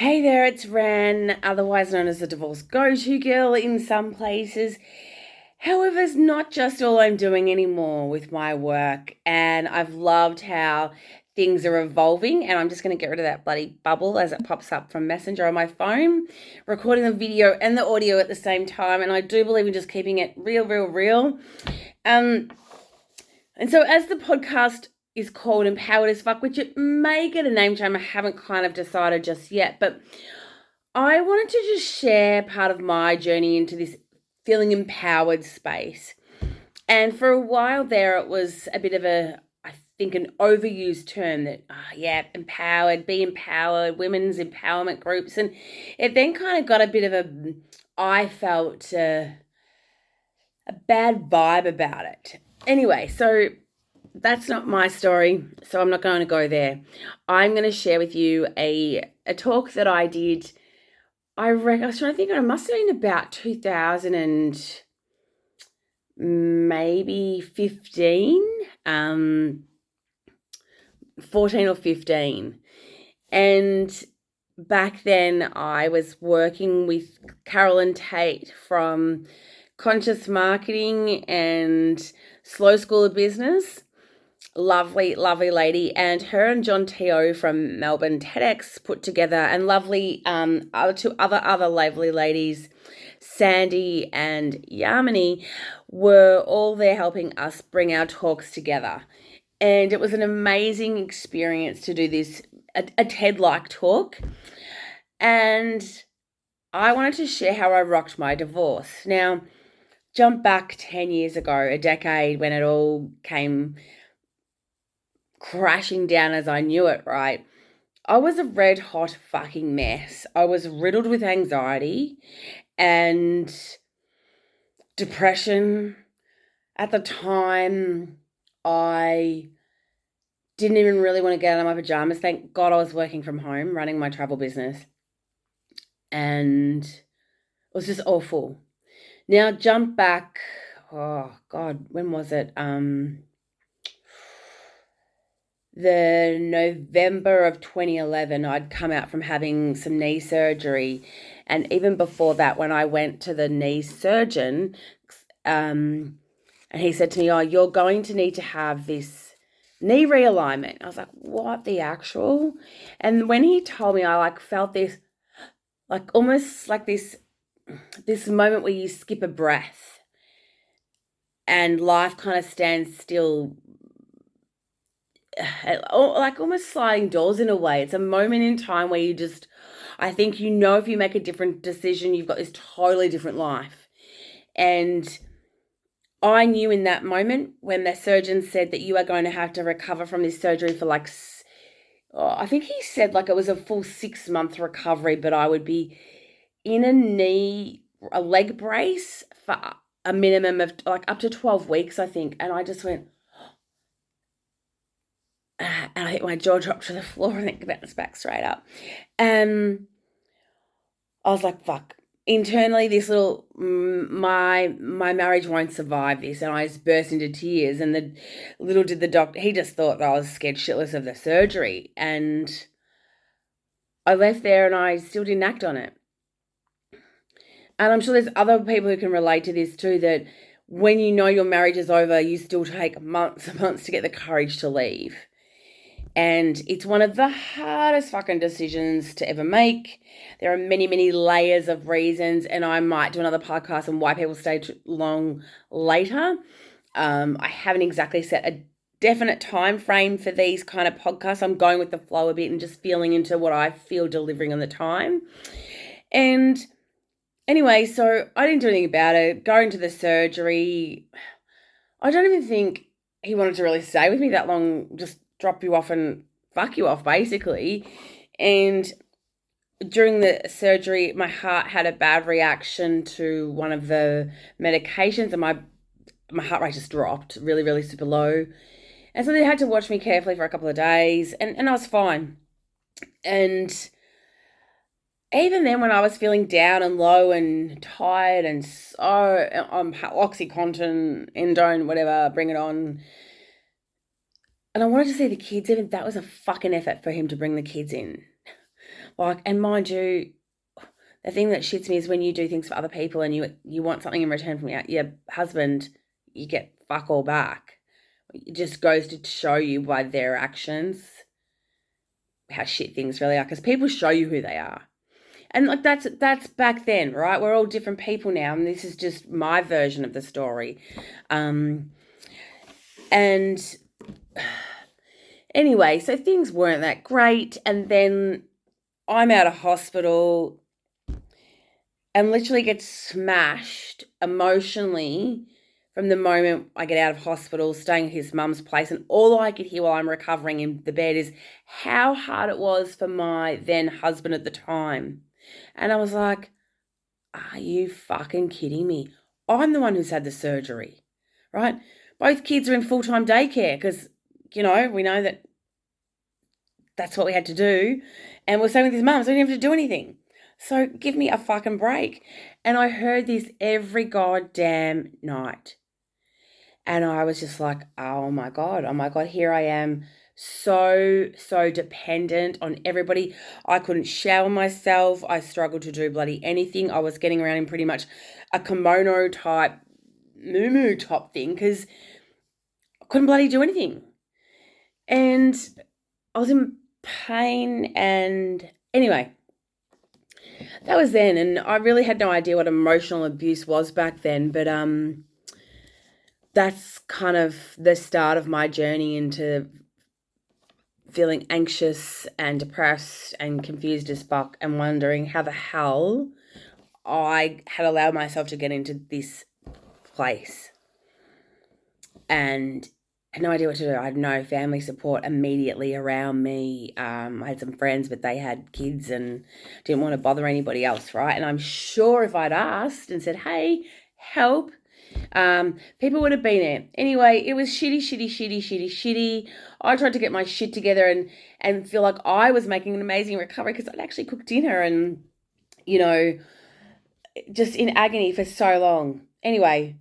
Hey there, it's Ran, otherwise known as the divorce go-to girl in some places. However, it's not just all I'm doing anymore with my work, and I've loved how things are evolving. And I'm just going to get rid of that bloody bubble as it pops up from Messenger on my phone, recording the video and the audio at the same time. And I do believe in just keeping it real, real, real. Um, and so, as the podcast is called Empowered as Fuck, which it may get a name change, I haven't kind of decided just yet, but I wanted to just share part of my journey into this feeling empowered space. And for a while there, it was a bit of I think, an overused term that, empowered, be empowered, women's empowerment groups. And it then kind of got a bit of I felt a bad vibe about it. Anyway, so that's not my story, so I'm not going to go there. I'm going to share with you a talk that I did. I was trying to think, it must have been about 2000 and maybe 15, 14 or 15. And back then I was working with Carolyn Tate from Conscious Marketing and Slow School of Business. Lovely, lovely lady. And her and John Teo from Melbourne TEDx put together, and lovely two other lovely ladies, Sandy and Yamini, were all there helping us bring our talks together. And it was an amazing experience to do this, a TED-like talk. And I wanted to share how I rocked my divorce. Now, jump back 10 years ago, a decade, when it all came crashing down as I knew it, right? I was a red hot fucking mess. I was riddled with anxiety and depression. At the time, I didn't even really want to get out of my pajamas. Thank God I was working from home, running my travel business. And it was just awful. Now, jump back, oh God, when was it? The November of 2011, I'd come out from having some knee surgery. And even before that, when I went to the knee surgeon, and he said to me, "Oh, you're going to need to have this knee realignment." I was like, "What the actual?" And when he told me, I felt this, almost like this moment where you skip a breath and life kind of stands still, like almost sliding doors in a way. It's a moment in time where you just, I think, if you make a different decision, you've got this totally different life. And I knew in that moment when the surgeon said that you are going to have to recover from this surgery for I think he said it was a full 6-month recovery, but I would be in a leg brace for a minimum of up to 12 weeks, I think. And I just went, and I think my jaw dropped to the floor and it bounced back straight up. And I was like, fuck. Internally, this little, my marriage won't survive this. And I just burst into tears. And little did the doctor, he just thought that I was scared shitless of the surgery. And I left there and I still didn't act on it. And I'm sure there's other people who can relate to this too, that when you know your marriage is over, you still take months and months to get the courage to leave. And it's one of the hardest fucking decisions to ever make. There are many, many layers of reasons, and I might do another podcast on why people stay too long later. I haven't exactly set a definite time frame for these kind of podcasts. I'm going with the flow a bit and just feeling into what I feel delivering on the time. And anyway, so I didn't do anything about it. Going to the surgery, I don't even think he wanted to really stay with me that long, just drop you off and fuck you off, basically. And during the surgery, my heart had a bad reaction to one of the medications, and my heart rate just dropped really, really super low. And so they had to watch me carefully for a couple of days, and I was fine. And even then, when I was feeling down and low and tired and so OxyContin, Endone, whatever, bring it on. And I wanted to see the kids, even that was a fucking effort for him to bring the kids in. Like, and mind you, the thing that shits me is when you do things for other people and you want something in return from your husband, you get fuck all back. It just goes to show you by their actions how shit things really are, because people show you who they are. And like that's back then, right? We're all different people now, and this is just my version of the story. And anyway, so things weren't that great, and then I'm out of hospital and literally get smashed emotionally from the moment I get out of hospital, staying at his mum's place, and all I could hear while I'm recovering in the bed is how hard it was for my then husband at the time. And I was like, are you fucking kidding me? I'm the one who's had the surgery, right? Both kids are in full-time daycare because, we know that that's what we had to do. And we're staying with his mum, so we didn't have to do anything. So give me a fucking break. And I heard this every goddamn night. And I was just like, oh my God, here I am, so dependent on everybody. I couldn't shower myself. I struggled to do bloody anything. I was getting around in pretty much a kimono type, moo top thing because I couldn't bloody do anything. And I was in pain, and anyway, that was then, and I really had no idea what emotional abuse was back then, but that's kind of the start of my journey into feeling anxious and depressed and confused as fuck and wondering how the hell I had allowed myself to get into this place. And I had no idea what to do. I had no family support immediately around me. I had some friends, but they had kids and didn't want to bother anybody else, right? And I'm sure if I'd asked and said, hey, help, people would have been there. Anyway, it was shitty. I tried to get my shit together and feel like I was making an amazing recovery because I'd actually cooked dinner and, just in agony for so long. Anyway,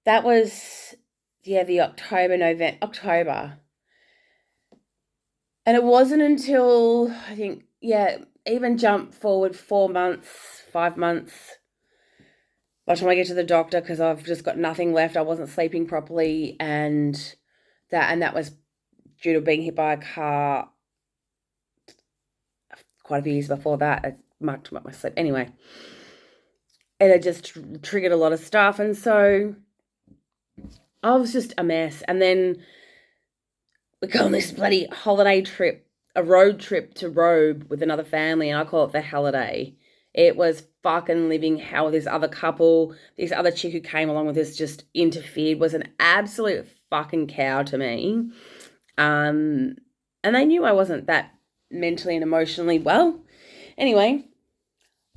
that was, the October. And it wasn't until, I think, even jump forward 4 months, 5 months, by the time I get to the doctor, because I've just got nothing left. I wasn't sleeping properly, and that was due to being hit by a car quite a few years before that. It mucked up my sleep. Anyway, and it just triggered a lot of stuff, and so I was just a mess. And then we go on this bloody holiday trip, a road trip to Robe with another family, and I call it the holiday. It was fucking living hell with this other couple. This other chick who came along with us just interfered, was an absolute fucking cow to me. And they knew I wasn't that mentally and emotionally well. Anyway,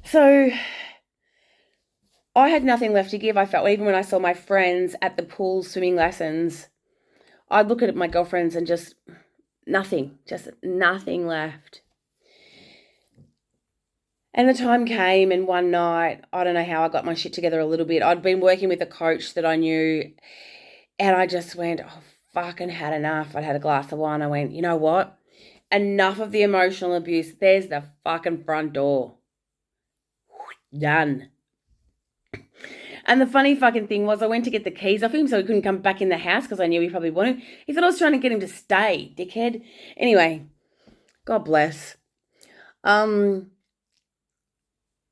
so I had nothing left to give. I felt even when I saw my friends at the pool swimming lessons, I'd look at my girlfriends and just nothing left. And the time came, and one night, I don't know how I got my shit together a little bit. I'd been working with a coach that I knew, and I just went, oh, fucking had enough. I'd had a glass of wine. I went, you know what? Enough of the emotional abuse. There's the fucking front door. Done. And the funny fucking thing was I went to get the keys off him so he couldn't come back in the house because I knew he probably wouldn't. He thought I was trying to get him to stay, dickhead. Anyway, God bless. And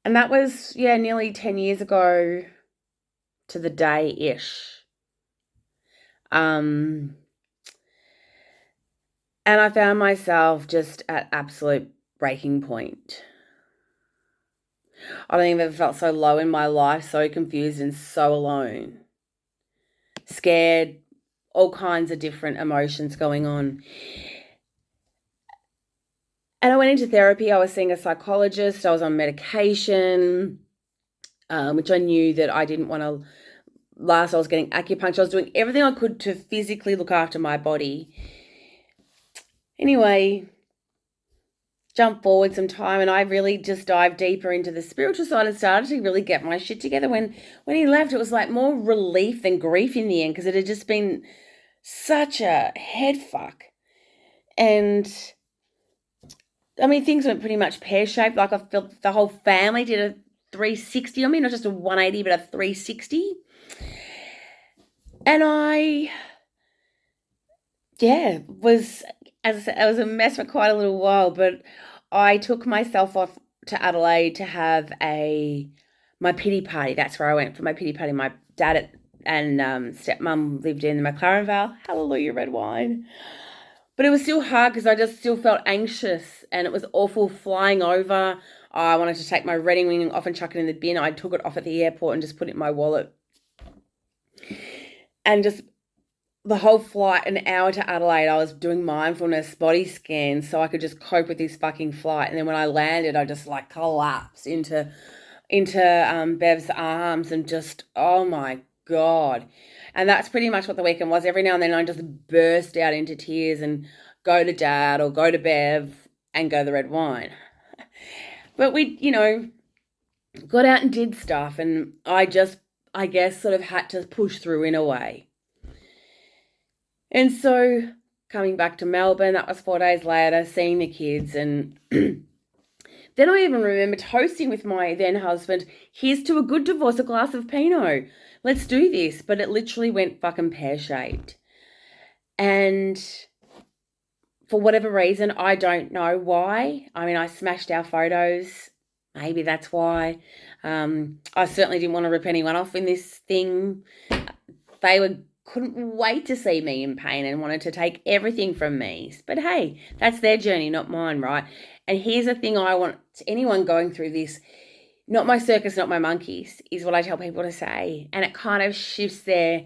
that was, nearly 10 years ago to the day-ish. And I found myself just at absolute breaking point. I don't think I've ever felt so low in my life, so confused and so alone. Scared, all kinds of different emotions going on. And I went into therapy. I was seeing a psychologist. I was on medication, which I knew that I didn't want to last. I was getting acupuncture. I was doing everything I could to physically look after my body. Anyway, jump forward some time, and I really just dived deeper into the spiritual side and started to really get my shit together. When he left, it was like more relief than grief in the end, because it had just been such a head fuck. And I mean, things went pretty much pear-shaped. Like I felt the whole family did a 360 on me, not just a 180, but a 360. And was, as I said, I was a mess for quite a little while, but I took myself off to Adelaide to have my pity party. That's where I went for my pity party. My dad and stepmom lived in the McLaren Vale. Hallelujah, red wine. But it was still hard because I just still felt anxious and it was awful flying over. I wanted to take my Reading wing off and chuck it in the bin. I took it off at the airport and just put it in my wallet. And just the whole flight, an hour to Adelaide, I was doing mindfulness body scans so I could just cope with this fucking flight. And then when I landed, I just like collapsed into Bev's arms and just, oh my God. And that's pretty much what the weekend was. Every now and then I just burst out into tears and go to Dad or go to Bev and go to the red wine. But we, got out and did stuff, and I guess, sort of had to push through in a way. And so coming back to Melbourne, that was 4 days later, seeing the kids, and then I even remember toasting with my then husband, here's to a good divorce, a glass of Pinot. Let's do this. But it literally went fucking pear-shaped. And for whatever reason, I don't know why. I mean, I smashed our photos. Maybe that's why. I certainly didn't want to rip anyone off in this thing. They couldn't wait to see me in pain and wanted to take everything from me. But hey, that's their journey, not mine, right? And here's the thing I want anyone going through this, not my circus, not my monkeys, is what I tell people to say. And it kind of shifts their,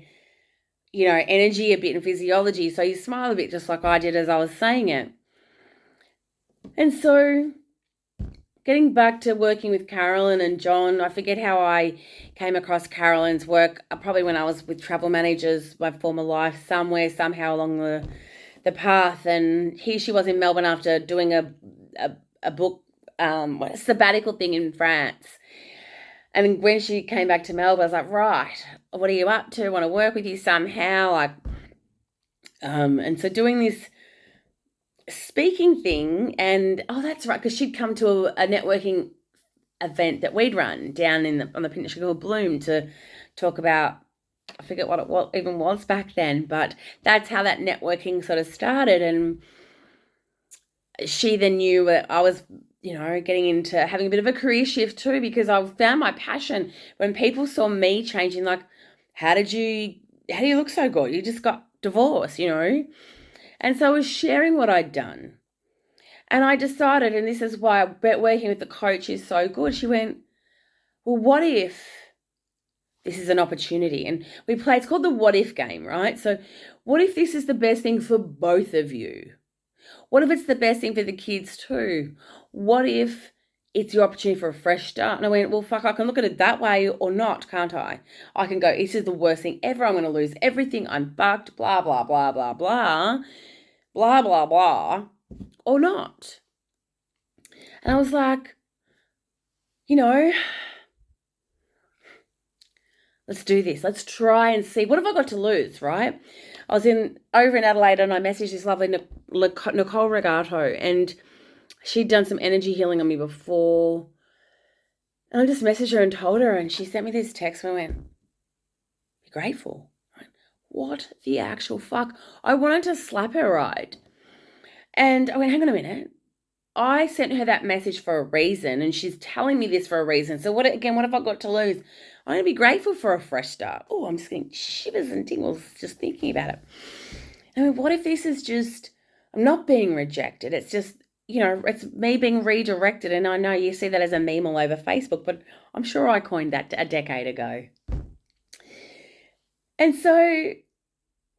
energy a bit and physiology. So you smile a bit just like I did as I was saying it. And so getting back to working with Carolyn and John, I forget how I came across Carolyn's work, probably when I was with Travel Managers, my former life, somehow along the path. And here she was in Melbourne after doing a book, a sabbatical thing in France. And when she came back to Melbourne, I was like, right, what are you up to? I want to work with you somehow. And so doing this speaking thing, and that's right, because she'd come to a networking event that we'd run down on the peninsula called Bloom to talk about, I forget what it even was back then, but that's how that networking sort of started. And she then knew that I was, getting into having a bit of a career shift too, because I found my passion when people saw me changing, like, how do you look so good? You just got divorced, And so I was sharing what I'd done. And I decided, and this is why working with the coach is so good, she went, well, what if this is an opportunity? And it's called the what if game, right? So what if this is the best thing for both of you? What if it's the best thing for the kids too? What if it's your opportunity for a fresh start? And I went, well, fuck, I can look at it that way or not, can't I? I can go, this is the worst thing ever. I'm going to lose everything. I'm bugged, blah, blah, blah, blah, blah, blah, blah, blah, or not. And I was like, let's do this. Let's try and see. What have I got to lose, right? I was over in Adelaide and I messaged this lovely Nicole Regato, and she'd done some energy healing on me before. And I just messaged her and told her, and she sent me this text and I went, be grateful. What the actual fuck? I wanted to slap her right. And I went, hang on a minute. I sent her that message for a reason, and she's telling me this for a reason. So what have I got to lose? I'm going to be grateful for a fresh start. Oh, I'm just getting shivers and tingles just thinking about it. I mean, what if this is just, I'm not being rejected. It's just, it's me being redirected. And I know you see that as a meme all over Facebook, but I'm sure I coined that a decade ago. And so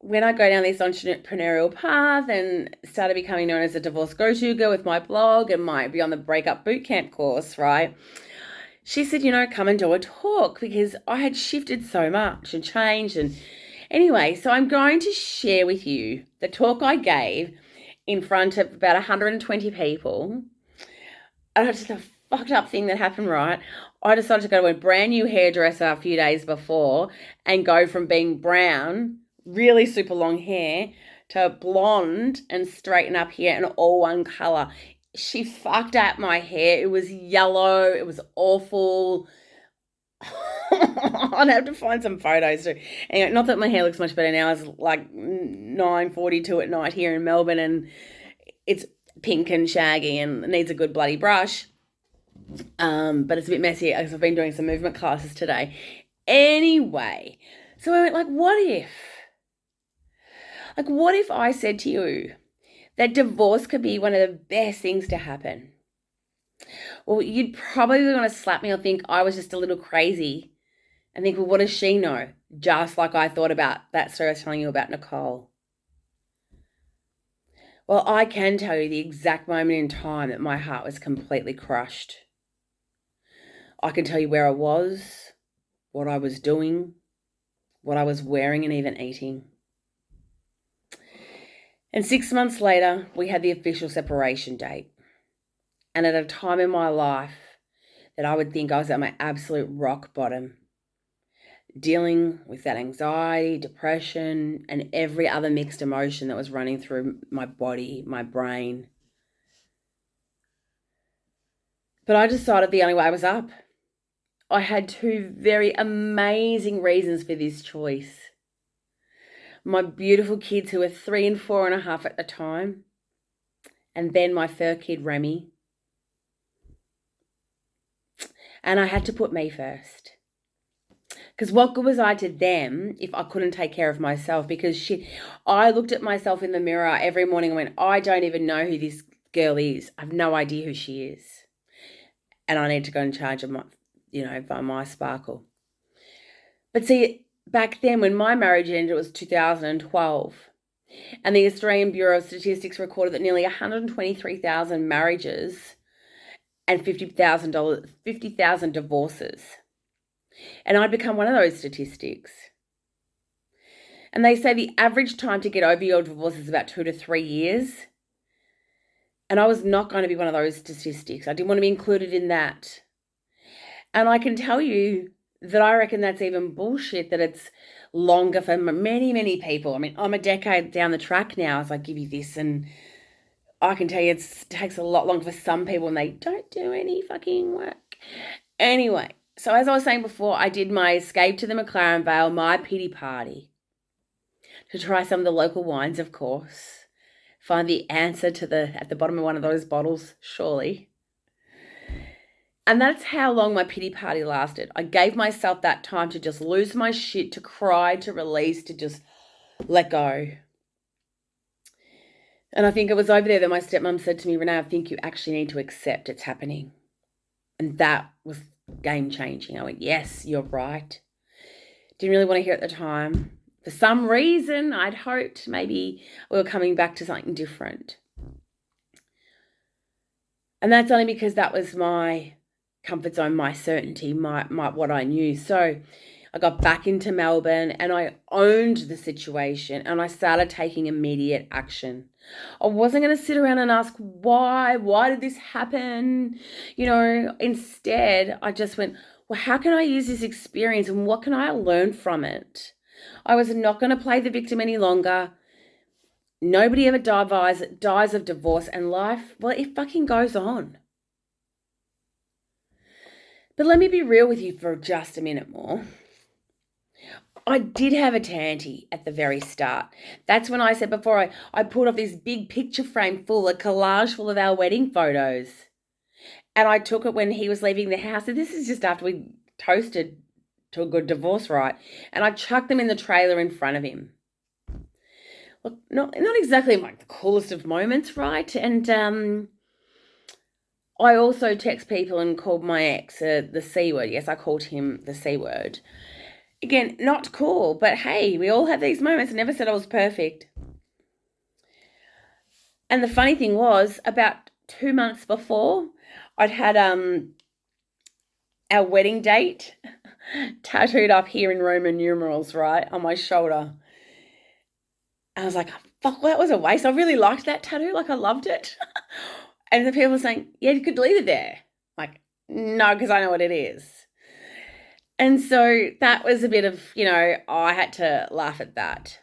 when I go down this entrepreneurial path and started becoming known as a divorce go-to girl with my blog and my Beyond the Breakup Bootcamp course, right? She said, come and do a talk, because I had shifted so much and changed. And anyway, so I'm going to share with you the talk I gave in front of about 120 people. And it's just a fucked up thing that happened, right? I decided to go to a brand new hairdresser a few days before and go from being brown, really super long hair, to blonde and straighten up here and all one colour she fucked up my hair. It was yellow. It was awful. I'd have to find some photos too. Anyway, not that my hair looks much better now. It's like 9:42 at night here in Melbourne, and it's pink and shaggy and needs a good bloody brush. But it's a bit messy because I've been doing some movement classes today. Anyway, so I went like, what if? Like, what if I said to you that divorce could be one of the best things to happen? Well, you'd probably want to slap me or think I was just a little crazy and think, well, what does she know? Just like I thought about that story I was telling you about Nicole. Well, I can tell you the exact moment in time that my heart was completely crushed. I can tell you where I was, what I was doing, what I was wearing and even eating. And 6 months later, we had the official separation date. And at a time in my life that I would think I was at my absolute rock bottom, dealing with that anxiety, depression, and every other mixed emotion that was running through my body, my brain. But I decided the only way was up. I had two very amazing reasons for this choice. My beautiful kids who were 3 and 4.5 at the time, and then my fur kid, Remy. And I had to put me first. Because what good was I to them if I couldn't take care of myself? Because I looked at myself in the mirror every morning and went, I don't even know who this girl is. I have no idea who she is. And I need to go in charge of my sparkle. But see, back then when my marriage ended, it was 2012. And the Australian Bureau of Statistics recorded that nearly 123,000 marriages and 50,000 divorces. And I'd become one of those statistics. And they say the average time to get over your divorce is about 2 to 3 years. And I was not going to be one of those statistics. I didn't want to be included in that. And I can tell you that I reckon that's even bullshit, that it's longer for many, many people. I mean, I'm a decade down the track now as I give you this, and I can tell you it takes a lot longer for some people and they don't do any fucking work. Anyway, so as I was saying before, I did my escape to the McLaren Vale, my pity party, to try some of the local wines, of course. Find the answer at the bottom of one of those bottles, surely. And that's how long my pity party lasted. I gave myself that time to just lose my shit, to cry, to release, to just let go. And I think it was over there that my stepmom said to me, Renee, I think you actually need to accept it's happening. And that was game-changing. I went, yes, you're right. Didn't really want to hear it at the time. For some reason, I'd hoped maybe we were coming back to something different. And that's only because that was my comfort zone, my certainty, my what I knew. So I got back into Melbourne and I owned the situation and I started taking immediate action. I wasn't going to sit around and ask why did this happen? Instead I just went, well, how can I use this experience and what can I learn from it? I was not going to play the victim any longer. Nobody ever dies of divorce, and life, well, it fucking goes on. But let me be real with you for just a minute more. I did have a tanty at the very start. That's when I said before, I pulled off this big picture frame a collage full of our wedding photos. And I took it when he was leaving the house. And this is just after we toasted to a good divorce, right? And I chucked them in the trailer in front of him. Look, not exactly like the coolest of moments, right? And I also text people and called my ex the C word. Yes, I called him the C word. Again, not cool, but hey, we all have these moments. I never said I was perfect. And the funny thing was, about 2 months before, I'd had our wedding date tattooed up here in Roman numerals, right, on my shoulder. And I was like, fuck, well, that was a waste. I really liked that tattoo. Like, I loved it. And the people were saying, yeah, you could leave it there. Like, no, because I know what it is. And so that was a bit of, I had to laugh at that.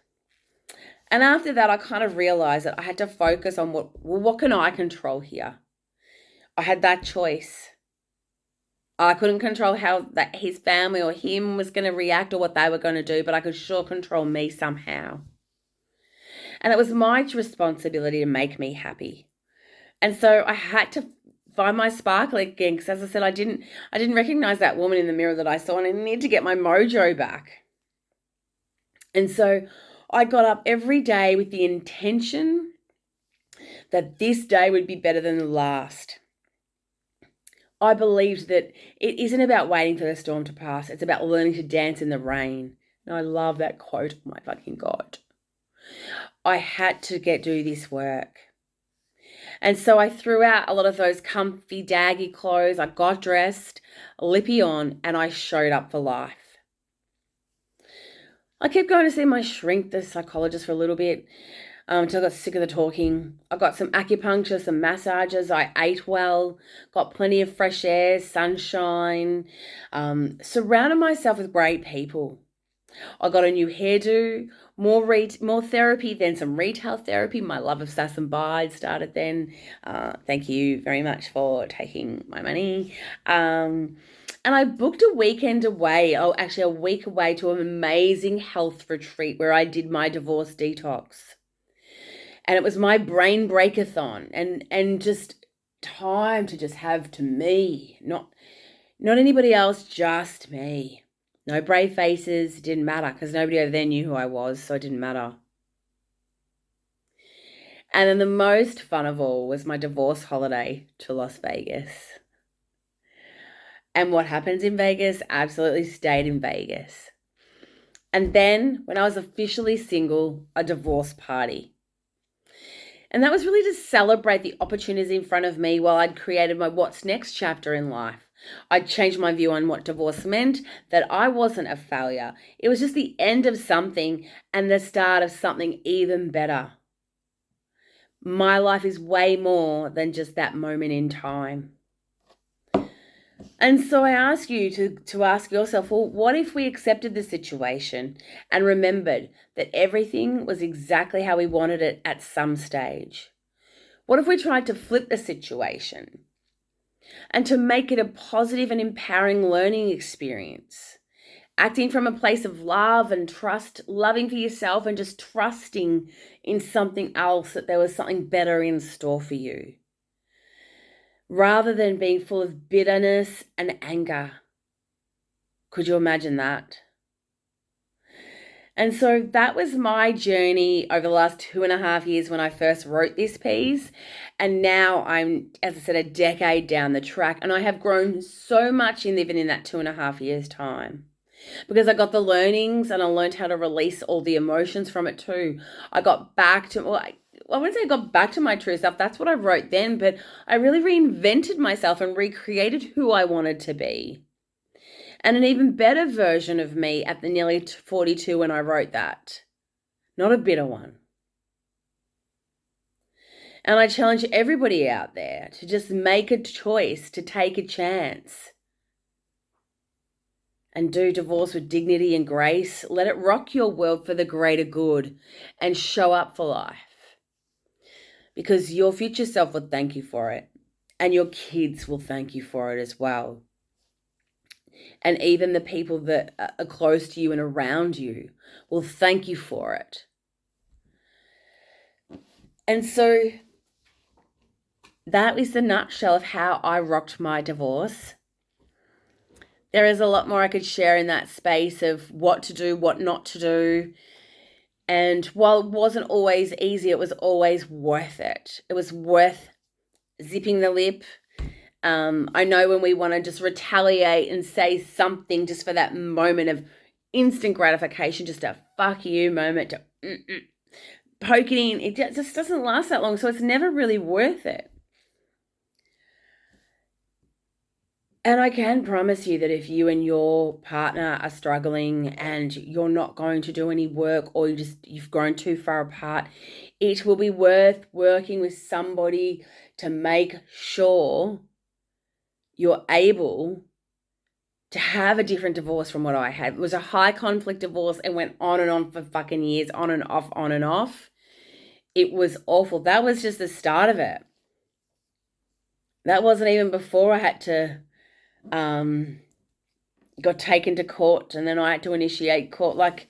And after that, I kind of realized that I had to focus on what can I control here? I had that choice. I couldn't control how that his family or him was going to react or what they were going to do, but I could sure control me somehow. And it was my responsibility to make me happy. And so I had to find my sparkle again, because as I said, I didn't recognize that woman in the mirror that I saw, and I needed to get my mojo back. And so I got up every day with the intention that this day would be better than the last. I believed that it isn't about waiting for the storm to pass. It's about learning to dance in the rain. And I love that quote. Oh my fucking God. I had to do this work. And so I threw out a lot of those comfy, daggy clothes. I got dressed, lippy on, and I showed up for life. I kept going to see my shrink, the psychologist, for a little bit until I got sick of the talking. I got some acupuncture, some massages. I ate well, got plenty of fresh air, sunshine, surrounded myself with great people. I got a new hairdo, more therapy than some retail therapy. My love of Sass and Bide started then. Thank you very much for taking my money. And I booked a weekend away, a week away, to an amazing health retreat where I did my divorce detox. And it was my brain breakathon and just time to just have to me, not anybody else, just me. No brave faces, didn't matter, because nobody over there knew who I was, so it didn't matter. And then the most fun of all was my divorce holiday to Las Vegas. And what happens in Vegas absolutely stayed in Vegas. And then when I was officially single, a divorce party. And that was really to celebrate the opportunities in front of me while I'd created my what's next chapter in life. I'd changed my view on what divorce meant, that I wasn't a failure. It was just the end of something and the start of something even better. My life is way more than just that moment in time. And so I ask you to ask yourself, well, what if we accepted the situation and remembered that everything was exactly how we wanted it at some stage? What if we tried to flip the situation and to make it a positive and empowering learning experience, acting from a place of love and trust, loving for yourself and just trusting in something else, that there was something better in store for you, rather than being full of bitterness and anger? Could you imagine that? And so that was my journey over the last 2.5 years when I first wrote this piece. And now I'm, as I said, a decade down the track, and I have grown so much in living in that 2.5 years' time. Because I got the learnings and I learned how to release all the emotions from it too. I got back to, I wouldn't say I got back to my true self. That's what I wrote then, but I really reinvented myself and recreated who I wanted to be. And an even better version of me at the nearly 42 when I wrote that. Not a bitter one. And I challenge everybody out there to just make a choice, to take a chance. And do divorce with dignity and grace. Let it rock your world for the greater good and show up for life. Because your future self will thank you for it. And your kids will thank you for it as well. And even the people that are close to you and around you will thank you for it. And so that is the nutshell of how I rocked my divorce. There is a lot more I could share in that space of what to do, what not to do. And while it wasn't always easy, it was always worth it. It was worth zipping the lip. I know when we want to just retaliate and say something just for that moment of instant gratification, just a fuck you moment, to poke it in, it just doesn't last that long. So it's never really worth it. And I can promise you that if you and your partner are struggling and you're not going to do any work, or you've grown too far apart, it will be worth working with somebody to make sure you're able to have a different divorce from what I had. It was a high conflict divorce and went on and on for fucking years, on and off, on and off. It was awful. That was just the start of it. That wasn't even before I had to got taken to court, and then I had to initiate court. Like,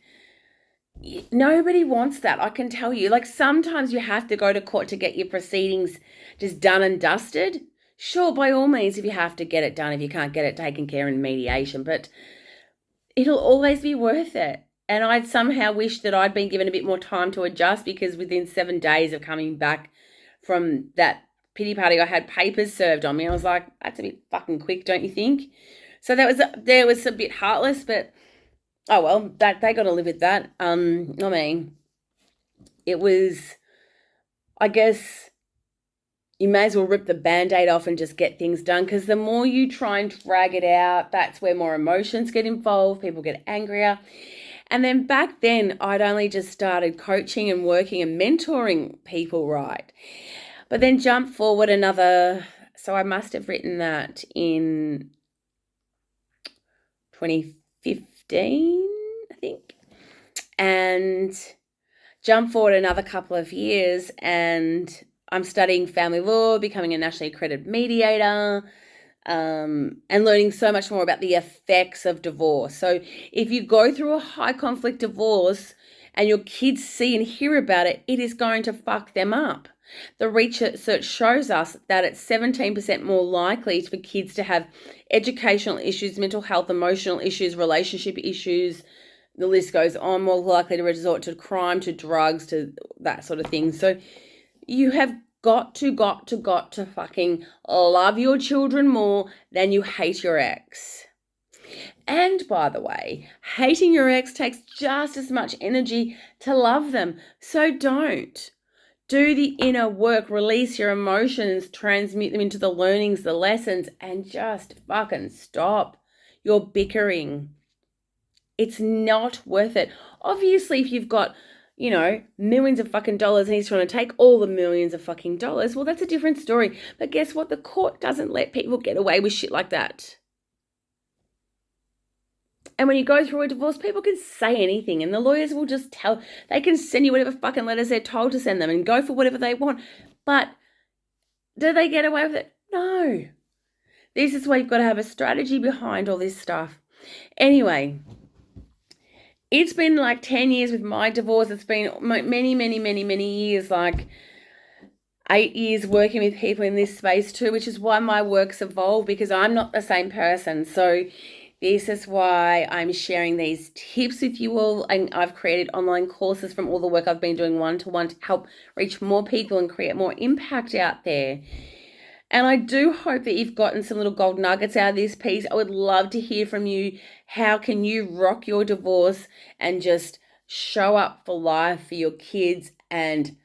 nobody wants that. I can tell you. Like, sometimes you have to go to court to get your proceedings just done and dusted. Sure, by all means, if you have to get it done, if you can't get it taken care in mediation, but it'll always be worth it. And I'd somehow wish that I'd been given a bit more time to adjust, because within 7 days of coming back from that pity party, I had papers served on me. I was like, that's a bit fucking quick, don't you think? So there was a bit heartless, but oh well, that they got to live with that. I mean, it was, I guess, you may as well rip the band-aid off and just get things done, because the more you try and drag it out, that's where more emotions get involved, people get angrier. And then back then, I'd only just started coaching and working and mentoring people, right? But then jump forward another, so I must have written that in 2015, I think. And jump forward another couple of years, and I'm studying family law, becoming a nationally accredited mediator, and learning so much more about the effects of divorce. So if you go through a high conflict divorce and your kids see and hear about it, it is going to fuck them up. The research shows us that it's 17% more likely for kids to have educational issues, mental health, emotional issues, relationship issues. The list goes on, more likely to resort to crime, to drugs, to that sort of thing. So you have got to fucking love your children more than you hate your ex. And by the way, hating your ex takes just as much energy to love them. So don't. Do the inner work, release your emotions, transmute them into the learnings, the lessons, and just fucking stop your bickering. It's not worth it. Obviously, if you've got, millions of fucking dollars and he's trying to take all the millions of fucking dollars, well, that's a different story. But guess what? The court doesn't let people get away with shit like that. And when you go through a divorce, people can say anything, and the lawyers will just they can send you whatever fucking letters they're told to send them and go for whatever they want. But do they get away with it? No. This is why you've got to have a strategy behind all this stuff. Anyway, it's been like 10 years with my divorce. It's been many years, like 8 years working with people in this space too, which is why my work's evolved, because I'm not the same person. So this is why I'm sharing these tips with you all, and I've created online courses from all the work I've been doing one-to-one to help reach more people and create more impact out there. And I do hope that you've gotten some little gold nuggets out of this piece. I would love to hear from you. How can you rock your divorce and just show up for life for your kids and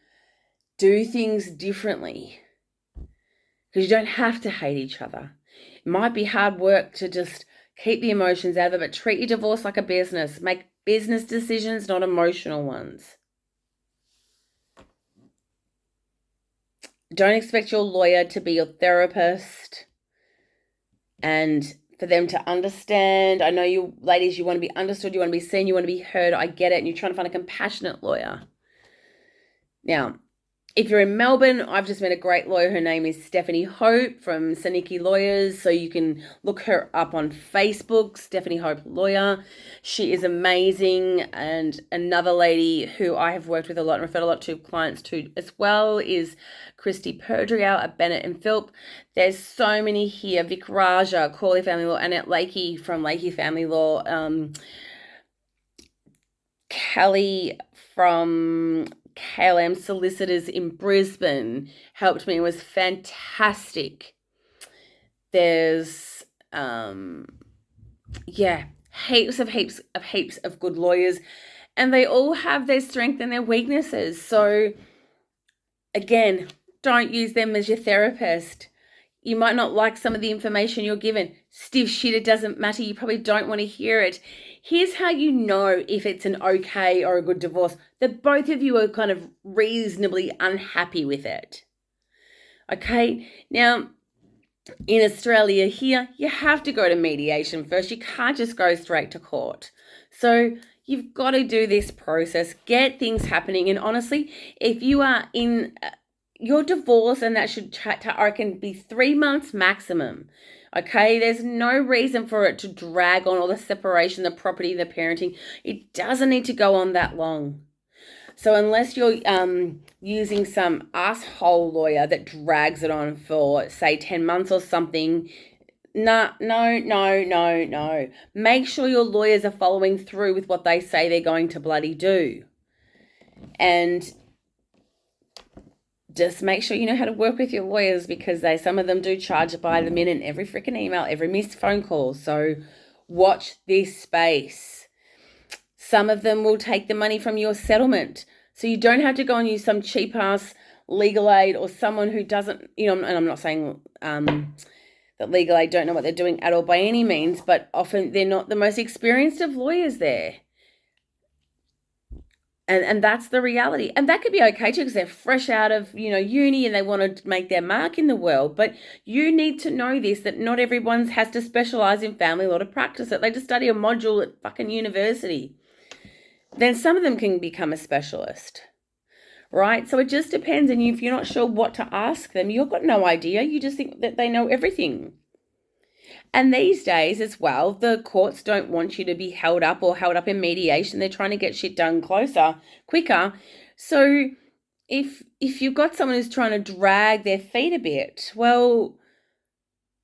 do things differently? Because you don't have to hate each other. It might be hard work to just keep the emotions out of it, but treat your divorce like a business. Make business decisions, not emotional ones. Don't expect your lawyer to be your therapist and for them to understand. I know you ladies, you want to be understood, you want to be seen, you want to be heard. I get it. And you're trying to find a compassionate lawyer. Now, if you're in Melbourne, I've just met a great lawyer. Her name is Stephanie Hope from Saniki Lawyers. So you can look her up on Facebook, Stephanie Hope Lawyer. She is amazing. And another lady who I have worked with a lot and referred a lot to clients to as well is Christy Perdriel at Bennett and Philp. There's so many here. Vic Raja, Cawley Family Law, Annette Lakey from Lakey Family Law, Kelly from KLM Solicitors in Brisbane helped me, was fantastic. There's heaps of good lawyers, and they all have their strengths and their weaknesses. So again, don't use them as your therapist. You might not like some of the information you're given. Stiff shit, it doesn't matter. You probably don't want to hear it. Here's how you know if it's an okay or a good divorce, that both of you are kind of reasonably unhappy with it. Okay? Now, in Australia here, you have to go to mediation first. You can't just go straight to court. So you've got to do this process, get things happening. And honestly, if you are in your divorce, and that should, I reckon, be 3 months maximum. Okay, there's no reason for it to drag on, all the separation, the property, the parenting. It doesn't need to go on that long. So unless you're using some asshole lawyer that drags it on for, say, 10 months or something, no. Make sure your lawyers are following through with what they say they're going to bloody do. And just make sure you know how to work with your lawyers, because some of them do charge by the minute, every freaking email, every missed phone call. So watch this space. Some of them will take the money from your settlement. So you don't have to go and use some cheap ass legal aid or someone who doesn't, and I'm not saying that legal aid don't know what they're doing at all by any means, but often they're not the most experienced of lawyers there. And that's the reality. And that could be okay too, because they're fresh out of, uni and they want to make their mark in the world. But you need to know this, that not everyone has to specialize in family law to practice it. They just study a module at fucking university. Then some of them can become a specialist, right? So it just depends. And if you're not sure what to ask them, you've got no idea. You just think that they know everything. And these days as well, the courts don't want you to be held up in mediation. They're trying to get shit done quicker. So if you've got someone who's trying to drag their feet a bit, well,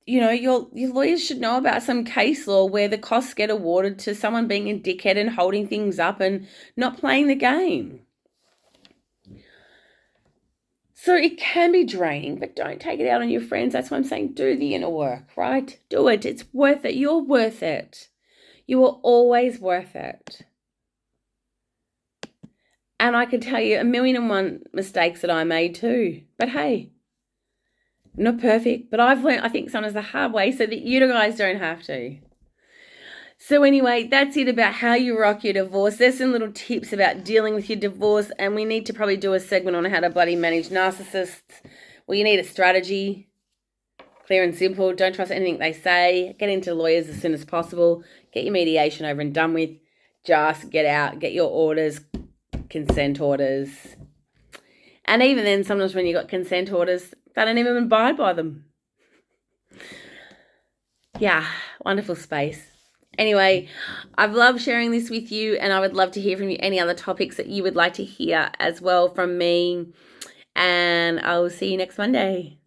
your lawyers should know about some case law where the costs get awarded to someone being a dickhead and holding things up and not playing the game. So it can be draining, but don't take it out on your friends. That's why I'm saying do the inner work, right? Do it. It's worth it. You're worth it. You are always worth it. And I can tell you 1,000,001 mistakes that I made too. But hey, I'm not perfect, but I've learned, I think, sometimes the hard way so that you guys don't have to. So anyway, that's it about how you rock your divorce. There's some little tips about dealing with your divorce, and we need to probably do a segment on how to bloody manage narcissists. Well, you need a strategy, clear and simple. Don't trust anything they say. Get into lawyers as soon as possible. Get your mediation over and done with. Just get out, get your orders, consent orders. And even then, sometimes when you got consent orders, they don't even abide by them. Yeah, wonderful space. Anyway, I've loved sharing this with you, and I would love to hear from you any other topics that you would like to hear as well from me. And I'll see you next Monday.